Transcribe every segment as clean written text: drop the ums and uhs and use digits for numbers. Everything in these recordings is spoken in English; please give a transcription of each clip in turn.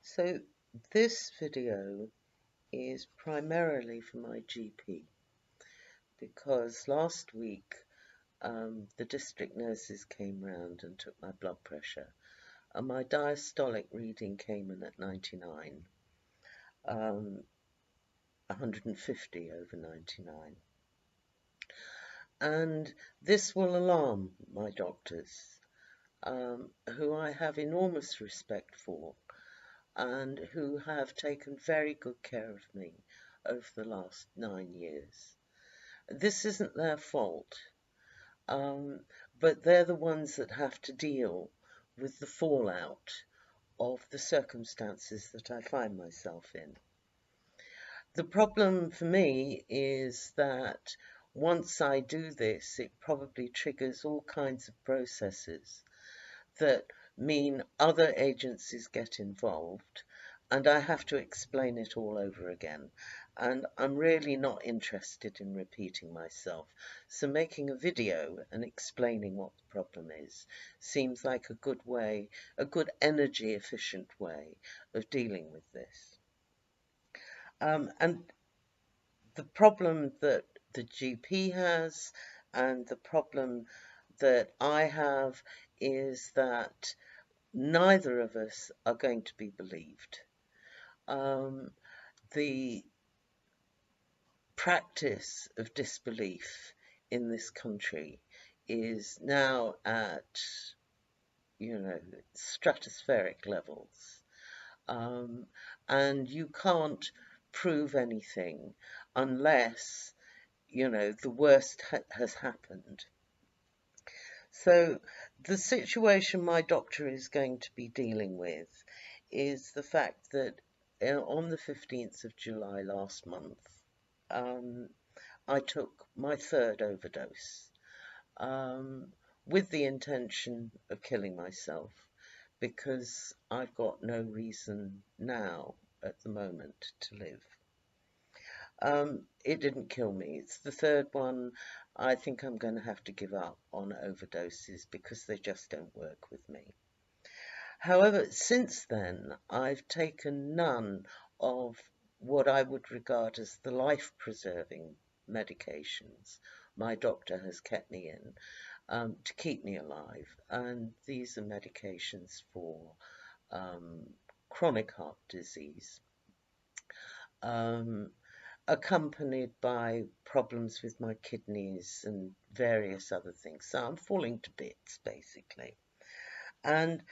So this video is primarily for my GP because last week the district nurses came round and took my blood pressure and my diastolic reading came in at 99, 150 over 99. And this will alarm my doctors, who I have enormous respect for and who have taken very good care of me over the last 9 years. This isn't their fault, um, but they're the ones that have to deal with the fallout of the circumstances that I find myself in. The problem for me is that once I do this, it probably triggers all kinds of processes that mean other agencies get involved, and I have to explain it all over again. And I'm really not interested in repeating myself. So making a video and explaining what the problem is seems like a good way, a good energy efficient way of dealing with this. And the problem that the GP has and the problem that I have is that neither of us are going to be believed. The practice of disbelief in this country is now at, stratospheric levels. And you can't prove anything unless, the worst has happened. So the situation my doctor is going to be dealing with is the fact that on the 15th of July last month, I took my third overdose with the intention of killing myself because I've got no reason now at the moment to live. It didn't kill me. It's the third one. I think I'm going to have to give up on overdoses because they just don't work with me. However, since then, I've taken none of what I would regard as the life-preserving medications my doctor has kept me in to keep me alive. And these are medications for chronic heart disease, accompanied by problems with my kidneys and various other things. So I'm falling to bits, basically. And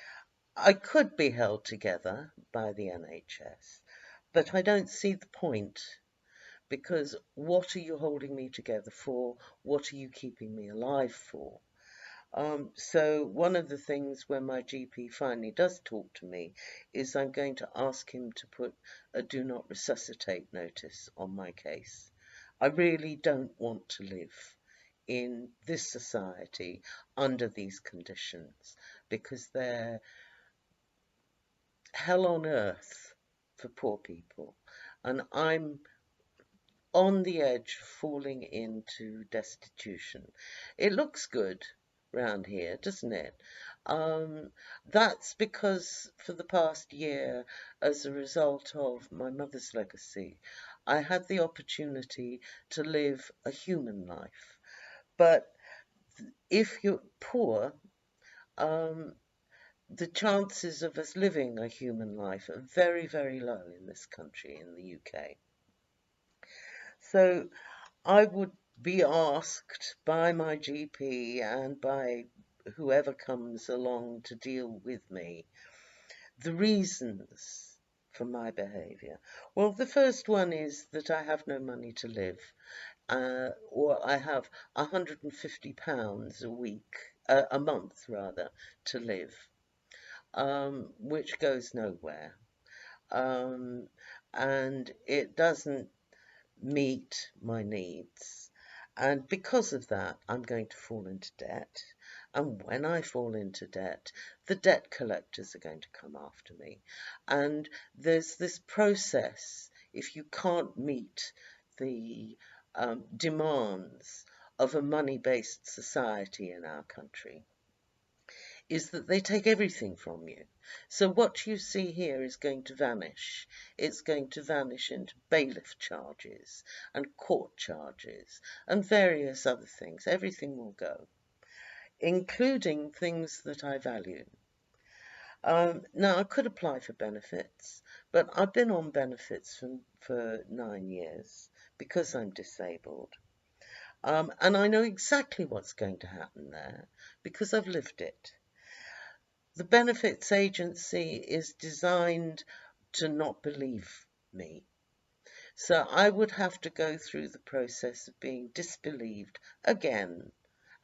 I could be held together by the NHS, but I don't see the point because what are you holding me together for? What are you keeping me alive for? So one of the things when my GP finally does talk to me is I'm going to ask him to put a do not resuscitate notice on my case. I really don't want to live in this society under these conditions because they're hell on earth for poor people. And I'm on the edge of falling into destitution. It looks good round here, doesn't it? That's because for the past year, as a result of my mother's legacy, I had the opportunity to live a human life. But if you're poor, um, the chances of us living a human life are very, very low in this country, in the UK. So I would be asked by my GP and by whoever comes along to deal with me the reasons for my behaviour. Well, the first one is that I have no money to live, or I have £150 a week, a month rather, to live, which goes nowhere. And it doesn't meet my needs. And because of that, I'm going to fall into debt. And when I fall into debt, the debt collectors are going to come after me. And there's this process, if you can't meet the demands of a money-based society in our country, is that they take everything from you. So what you see here is going to vanish. It's going to vanish into bailiff charges and court charges and various other things. Everything will go, including things that I value. Now, I could apply for benefits, but I've been on benefits for 9 years because I'm disabled. And I know exactly what's going to happen there because I've lived it. The benefits agency is designed to not believe me. So I would have to go through the process of being disbelieved again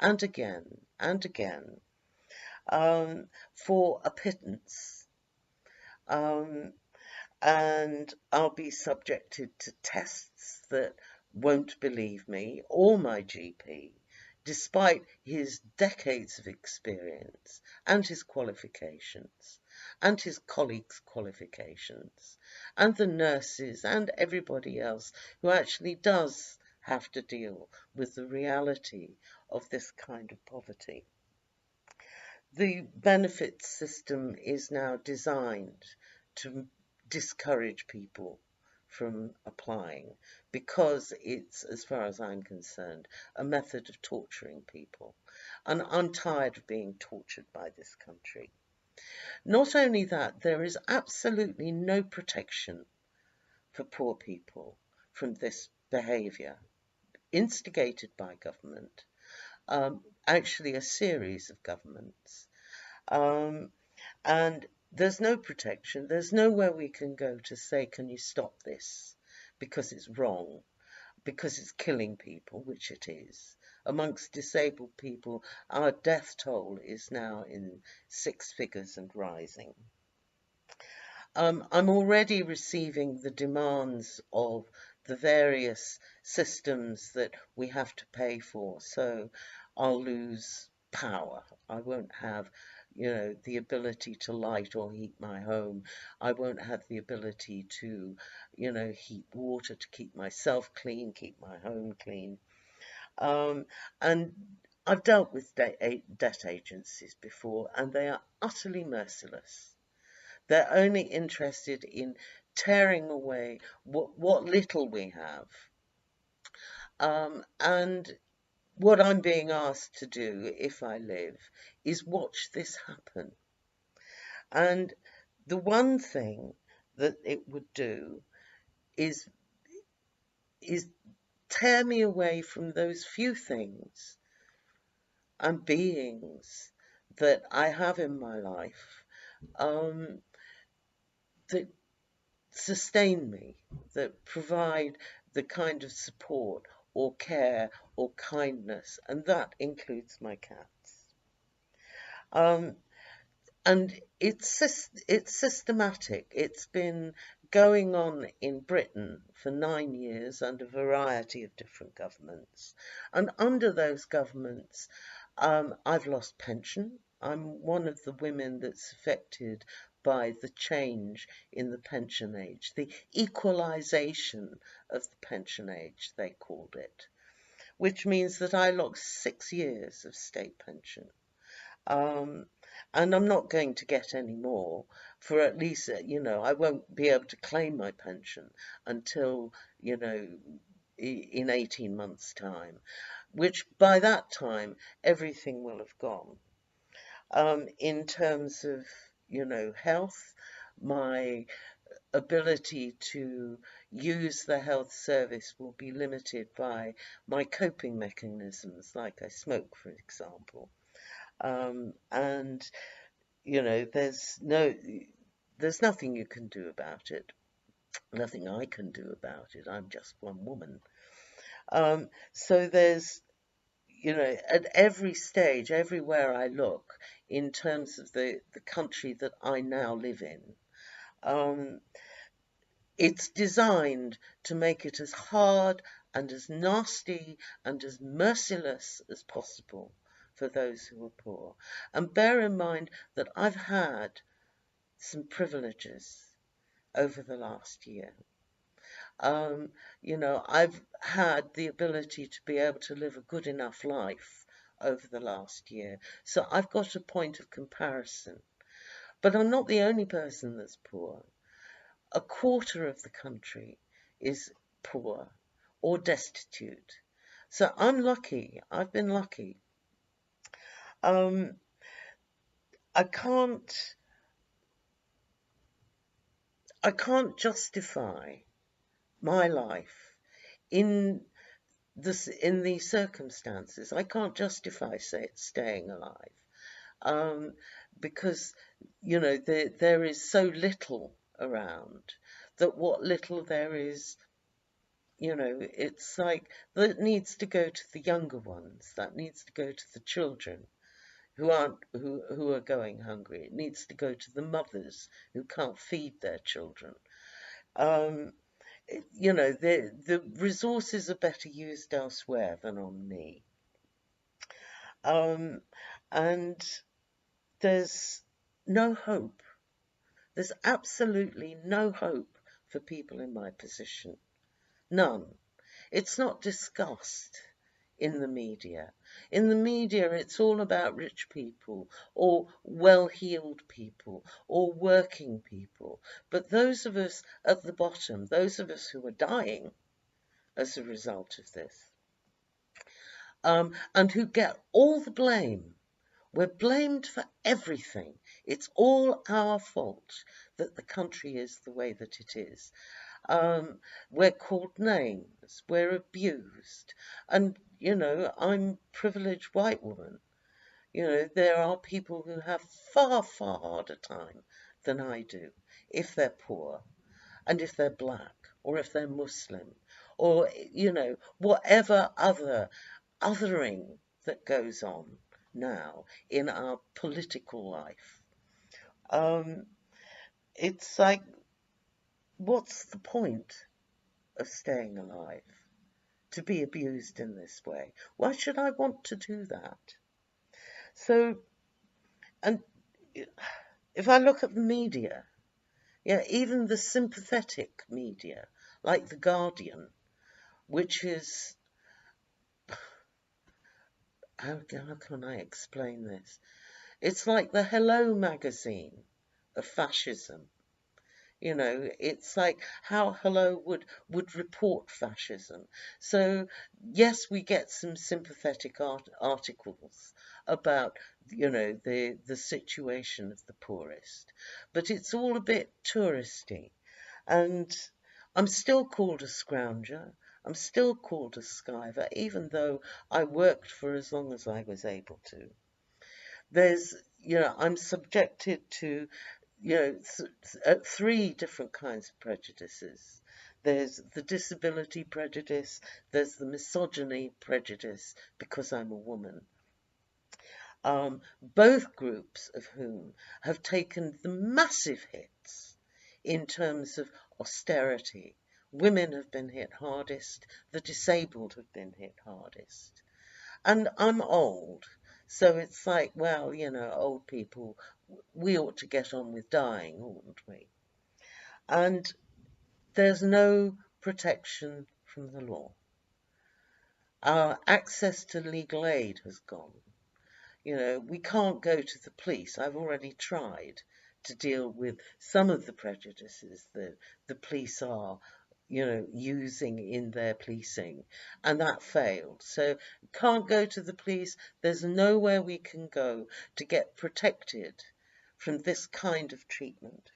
and again and again for a pittance. Um, and I'll be subjected to tests that won't believe me or my GP, despite his decades of experience and his qualifications and his colleagues' qualifications and the nurses and everybody else who actually does have to deal with the reality of this kind of poverty. The benefits system is now designed to discourage people from applying because it's, as far as I'm concerned, a method of torturing people. And I'm tired of being tortured by this country. Not only that, there is absolutely no protection for poor people from this behaviour, instigated by government, actually a series of governments. And there's no protection. There's nowhere we can go to say, can you stop this? Because it's wrong, because it's killing people, which it is. Amongst disabled people, our death toll is now in 6 figures and rising. I'm already receiving the demands of the various systems that we have to pay for, so I'll lose power. I won't have, the ability to light or heat my home. I won't have the ability to, heat water to keep myself clean, keep my home clean. And I've dealt with debt agencies before, and they are utterly merciless. They're only interested in tearing away what little we have. And what I'm being asked to do, if I live, is watch this happen. And the one thing that it would do is tear me away from those few things and beings that I have in my life that sustain me, that provide the kind of support or care or kindness, and that includes my cats. And it's systematic. It's been going on in Britain for 9 years under a variety of different governments. And under those governments, I've lost pension. I'm one of the women that's affected by the change in the pension age, the equalisation of the pension age, they called it, which means that I lost 6 years of state pension. And I'm not going to get any more for at least, I won't be able to claim my pension until, in 18 months' time, which by that time, everything will have gone. In terms of, health, my ability to use the health service will be limited by my coping mechanisms, like I smoke, for example. And, there's nothing you can do about it. Nothing I can do about it. I'm just one woman. So there's, at every stage, everywhere I look, in terms of the country that I now live in, it's designed to make it as hard and as nasty and as merciless as possible for those who are poor. And bear in mind that I've had some privileges over the last year. I've had the ability to be able to live a good enough life over the last year. So I've got a point of comparison. But I'm not the only person that's poor. A quarter of the country is poor or destitute. So I'm lucky. I've been lucky. Um, I can't justify my life in in these circumstances. I can't justify staying alive, um, because there is so little around that what little there is, it's like that needs to go to the younger ones, that needs to go to the children who are going hungry. It needs to go to the mothers who can't feed their children. Um, the resources are better used elsewhere than on me. Um, and there's no hope. There's absolutely no hope for people in my position. None. It's not discussed in the media. In the media, it's all about rich people or well-heeled people or working people. But those of us at the bottom, those of us who are dying as a result of this, and who get all the blame. We're blamed for everything. It's all our fault that the country is the way that it is. We're called names, we're abused. And, I'm a privileged white woman. There are people who have far, far harder time than I do if they're poor, and if they're black, or if they're Muslim, or, whatever other othering that goes on now in our political life. It's like, what's the point of staying alive? To be abused in this way? Why should I want to do that? So, and if I look at the media, even the sympathetic media, like The Guardian, which is, how can I explain this? It's like the Hello magazine of fascism. It's like how Hello would report fascism. So, yes, we get some sympathetic articles about, the situation of the poorest, but it's all a bit touristy. And I'm still called a scrounger. I'm still called a skiver, even though I worked for as long as I was able to. I'm subjected to, three different kinds of prejudices. There's the disability prejudice, there's the misogyny prejudice because I'm a woman. Both groups of whom have taken the massive hits in terms of austerity. Women have been hit hardest, the disabled have been hit hardest. And I'm old, so it's like, well, old people, we ought to get on with dying, oughtn't we? And there's no protection from the law. Our access to legal aid has gone. We can't go to the police. I've already tried to deal with some of the prejudices that the police are, using in their policing, and that failed. So can't go to the police. There's nowhere we can go to get protected from this kind of treatment.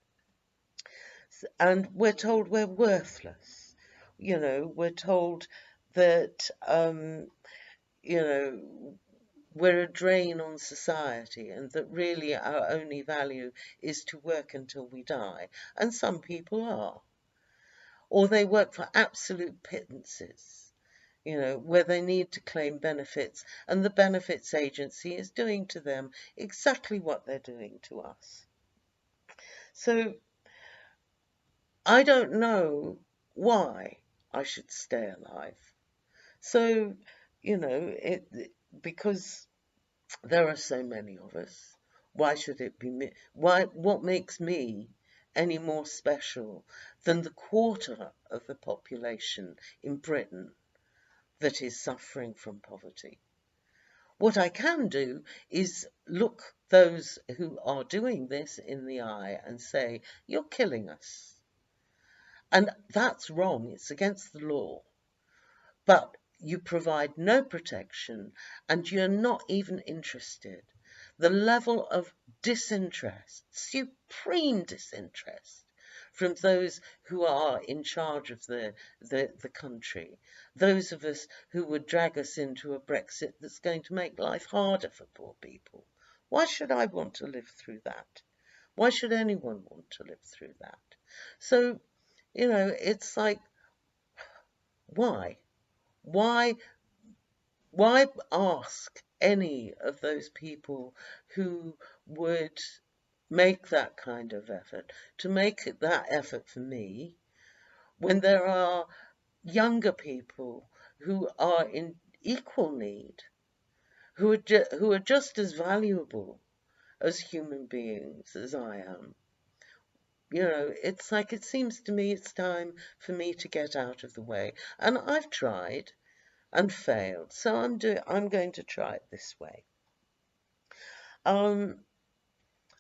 And we're told we're worthless. We're told that, we're a drain on society and that really our only value is to work until we die. And some people are. Or they work for absolute pittances, where they need to claim benefits, and the benefits agency is doing to them exactly what they're doing to us. So I don't know why I should stay alive. So, because there are so many of us, why should it be me? What makes me any more special than the quarter of the population in Britain that is suffering from poverty? What I can do is look those who are doing this in the eye and say, you're killing us. And that's wrong. It's against the law. But you provide no protection and you're not even interested. The level of disinterest, supreme disinterest, from those who are in charge of the country, those of us who would drag us into a Brexit that's going to make life harder for poor people. Why should I want to live through that? Why should anyone want to live through that? So, it's like, why? Why why ask any of those people who would make that kind of effort to make that effort for me when there are younger people who are in equal need, who are just as valuable as human beings as I am? It's like, it seems to me it's time for me to get out of the way. And I've tried and failed, so I'm going to try it this way. Um,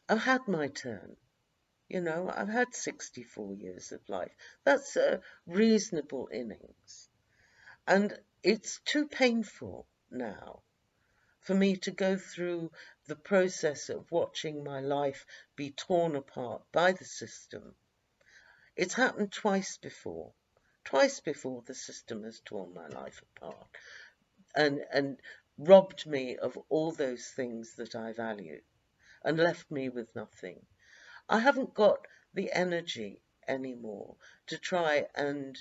I've had my turn. I've had 64 years of life. That's a reasonable innings. And it's too painful now for me to go through the process of watching my life be torn apart by the system. It's happened twice before. Twice before the system has torn my life apart and robbed me of all those things that I value and left me with nothing. I haven't got the energy anymore to try and,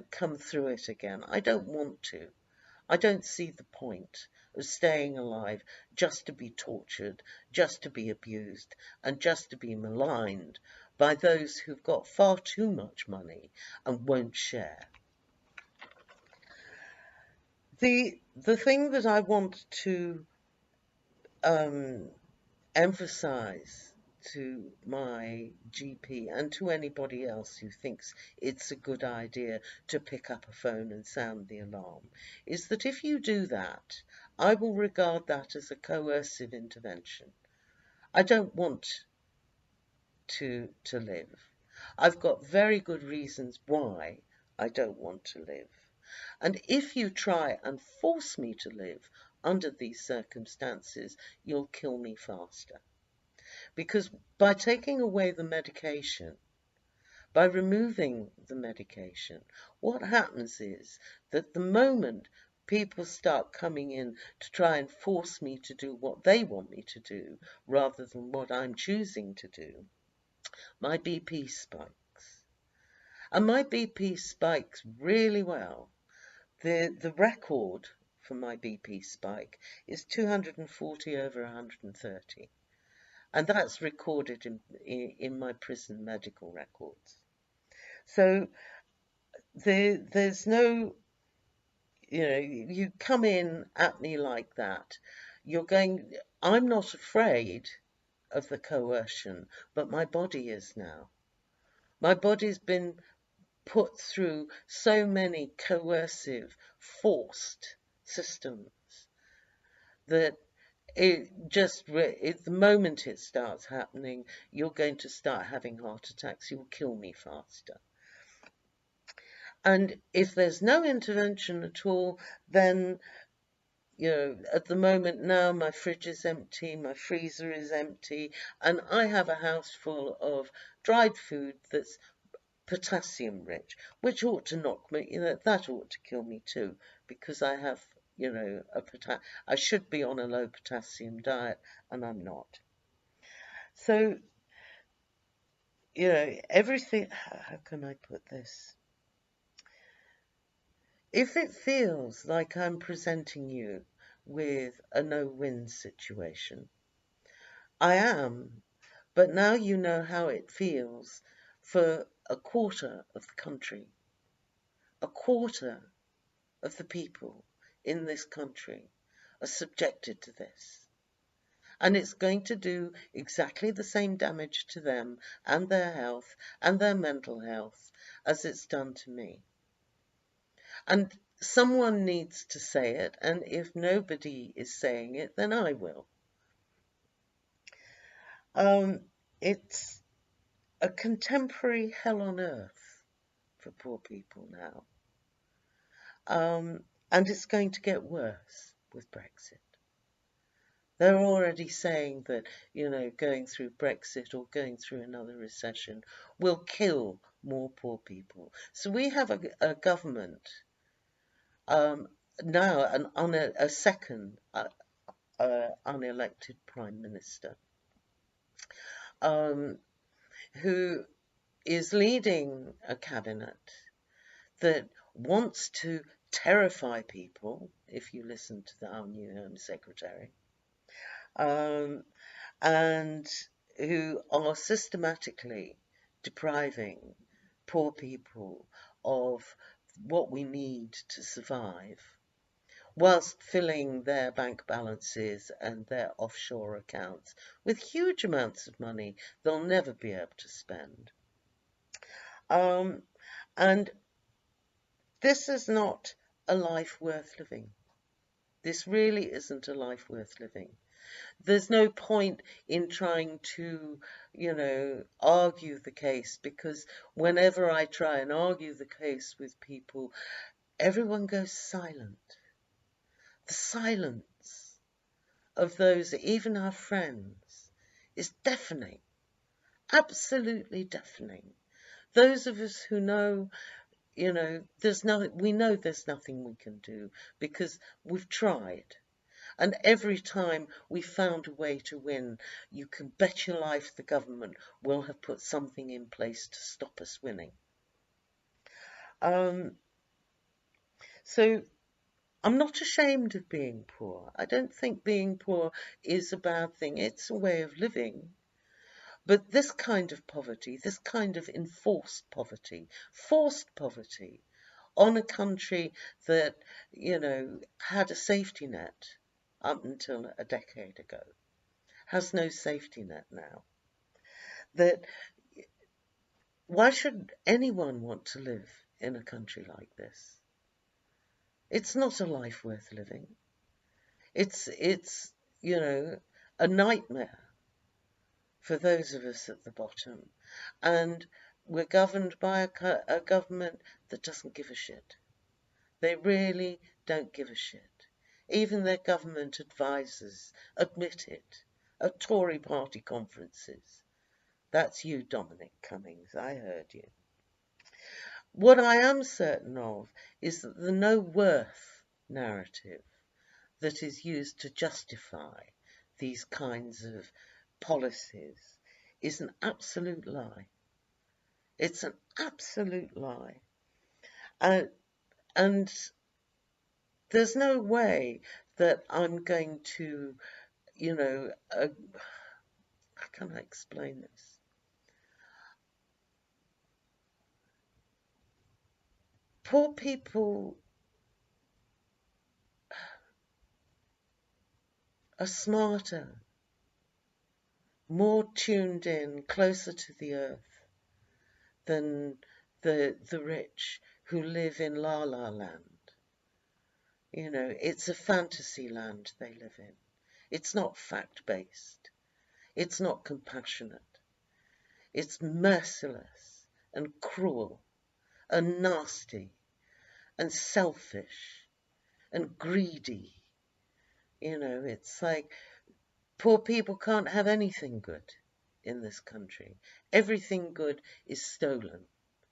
come through it again. I don't want to. I don't see the point of staying alive just to be tortured, just to be abused, and just to be maligned by those who've got far too much money and won't share. The thing that I want to emphasize to my GP and to anybody else who thinks it's a good idea to pick up a phone and sound the alarm is that if you do that, I will regard that as a coercive intervention. I don't want to live. I've got very good reasons why I don't want to live. And if you try and force me to live under these circumstances, you'll kill me faster. Because by taking away the medication, by removing the medication, what happens is that the moment people start coming in to try and force me to do what they want me to do, rather than what I'm choosing to do, my BP spikes. And my BP spikes really well. The record for my BP spike is 240 over 130. And that's recorded in my prison medical records. So there's no, you come in at me like that, I'm not afraid of the coercion, but my body is now. My body's been put through so many coercive, forced systems that the moment it starts happening, you're going to start having heart attacks. You'll kill me faster. And if there's no intervention at all, then, at the moment now, my fridge is empty, my freezer is empty, and I have a house full of dried food that's potassium rich, which ought to knock me, that ought to kill me too, because I have, I should be on a low potassium diet, and I'm not. So, everything, how can I put this? If it feels like I'm presenting you with a no-win situation, I am, but now you know how it feels for a quarter of the country. A quarter of the people in this country are subjected to this. And it's going to do exactly the same damage to them and their health and their mental health as it's done to me. And someone needs to say it, and if nobody is saying it, then I will. It's a contemporary hell on earth for poor people now. And it's going to get worse with Brexit. They're already saying that, going through Brexit or going through another recession will kill more poor people. So we have a government now, a second unelected Prime Minister, who is leading a cabinet that wants to terrify people, if you listen to our new Home Secretary, and who are systematically depriving poor people of what we need to survive, whilst filling their bank balances and their offshore accounts with huge amounts of money they'll never be able to spend. And this is not a life worth living. This really isn't a life worth living. There's no point in trying to, argue the case, because whenever I try and argue the case with people, everyone goes silent. The silence of those, even our friends, is deafening. Absolutely deafening. Those of us who know, we know there's nothing we can do because we've tried. And every time we found a way to win, you can bet your life the government will have put something in place to stop us winning. So I'm not ashamed of being poor. I don't think being poor is a bad thing. It's a way of living. But this kind of poverty, this kind of enforced poverty, forced poverty on a country that, had a safety net up until a decade ago, has no safety net now. That why should anyone want to live in a country like this? It's not a life worth living. It's a nightmare for those of us at the bottom. And we're governed by a government that doesn't give a shit. They really don't give a shit. Even their government advisors admit it at Tory party conferences. That's you, Dominic Cummings, I heard you. What I am certain of is that the no worth narrative that is used to justify these kinds of policies is an absolute lie. It's an absolute lie. And there's no way that I'm going to, how can I explain this? Poor people are smarter, more tuned in, closer to the earth than the rich who live in La La Land. It's a fantasy land they live in. It's not fact-based. It's not compassionate. It's merciless and cruel and nasty and selfish and greedy. It's like poor people can't have anything good in this country. Everything good is stolen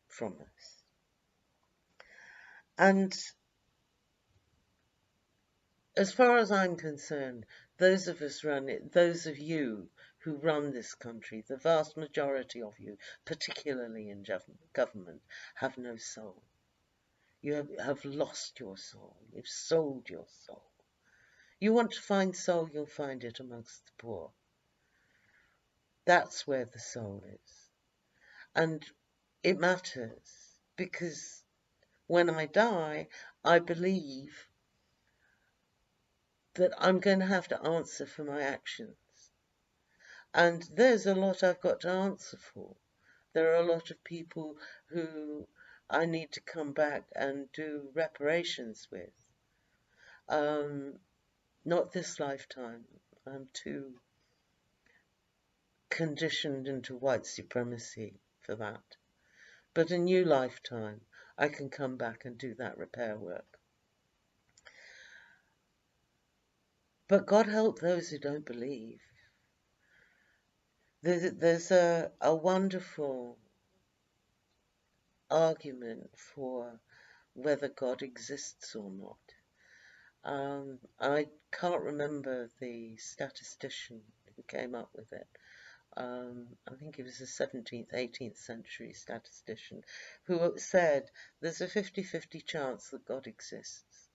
from us. And as far as I'm concerned, those of you who run this country, the vast majority of you, particularly in government, have no soul. You have lost your soul. You've sold your soul. You want to find soul, you'll find it amongst the poor. That's where the soul is. And it matters because when I die, I believe that I'm going to have to answer for my actions. And there's a lot I've got to answer for. There are a lot of people who I need to come back and do reparations with. Not this lifetime. I'm too conditioned into white supremacy for that. But a new lifetime, I can come back and do that repair work. But God help those who don't believe. There's a wonderful argument for whether God exists or not. I can't remember the statistician who came up with it. I think he was a 17th, 18th century statistician who said there's a 50-50 chance that God exists,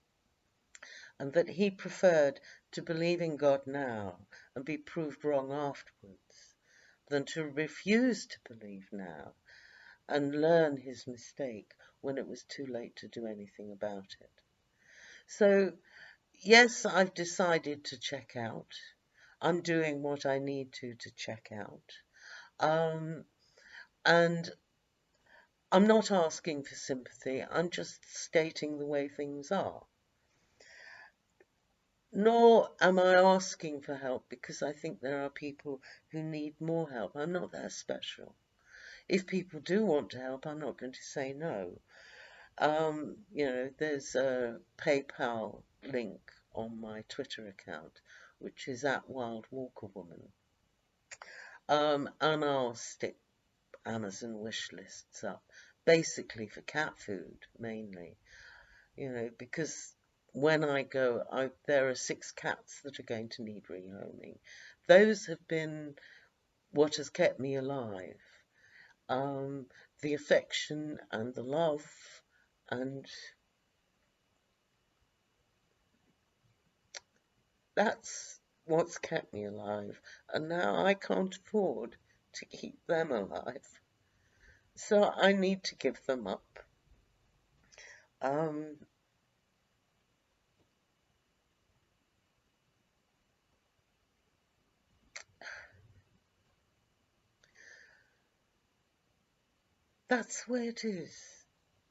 and that he preferred to believe in God now and be proved wrong afterwards than to refuse to believe now and learn his mistake when it was too late to do anything about it. So, yes, I've decided to check out. I'm doing what I need to check out. And I'm not asking for sympathy, I'm just stating the way things are. Nor am I asking for help because I think there are people who need more help. I'm not that special. If people do want to help, I'm not going to say no. There's a PayPal link on my Twitter account, which is at Wilde-Walker Woman. And I'll stick Amazon wish lists up, basically for cat food, mainly. Because when I go, there are 6 cats that are going to need rehoming. Those have been what has kept me alive. The affection and the love, and that's what's kept me alive. And now I can't afford to keep them alive. So I need to give them up. That's the way it is.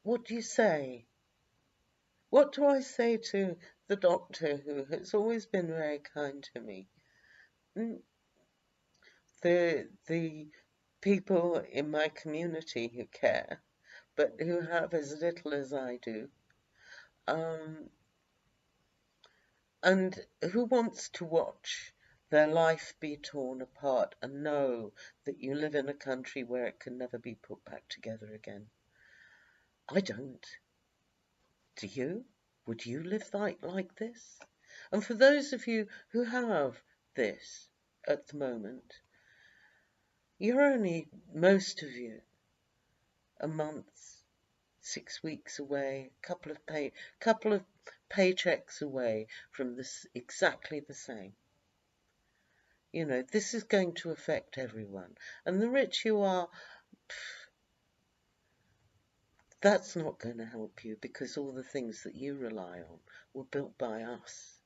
What do you say? What do I say to the doctor who has always been very kind to me? The people in my community who care, but who have as little as I do. And who wants to watch their life be torn apart and know that you live in a country where it can never be put back together again? I don't. Do you? Would you live like this? And for those of you who have this at the moment, you're only, most of you, a month, 6 weeks away, couple of paychecks away from this, exactly the same. This is going to affect everyone. And the rich you are, that's not going to help you, because all the things that you rely on were built by us.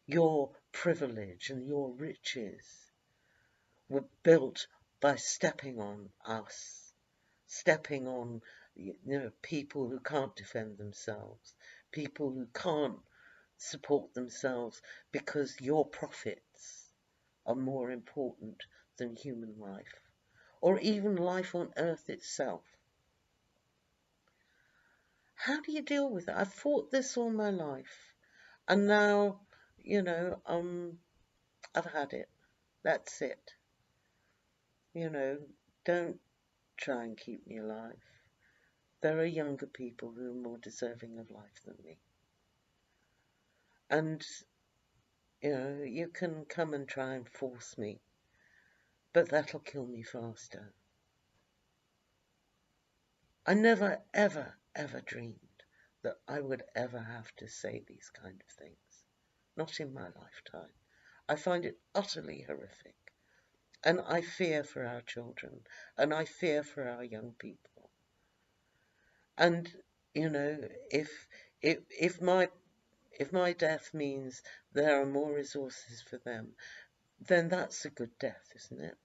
Your privilege and your riches were built by stepping on us, stepping on people who can't defend themselves, people who can't support themselves because your profits are more important than human life, or even life on Earth itself. How do you deal with it? I've fought this all my life, and now, I've had it. That's it. Don't try and keep me alive. There are younger people who are more deserving of life than me. And, you can come and try and force me, but that'll kill me faster. I never, ever, ever dreamed that I would ever have to say these kind of things. Not in my lifetime. I find it utterly horrific. And I fear for our children, and I fear for our young people. And, if my death means there are more resources for them, then that's a good death, isn't it?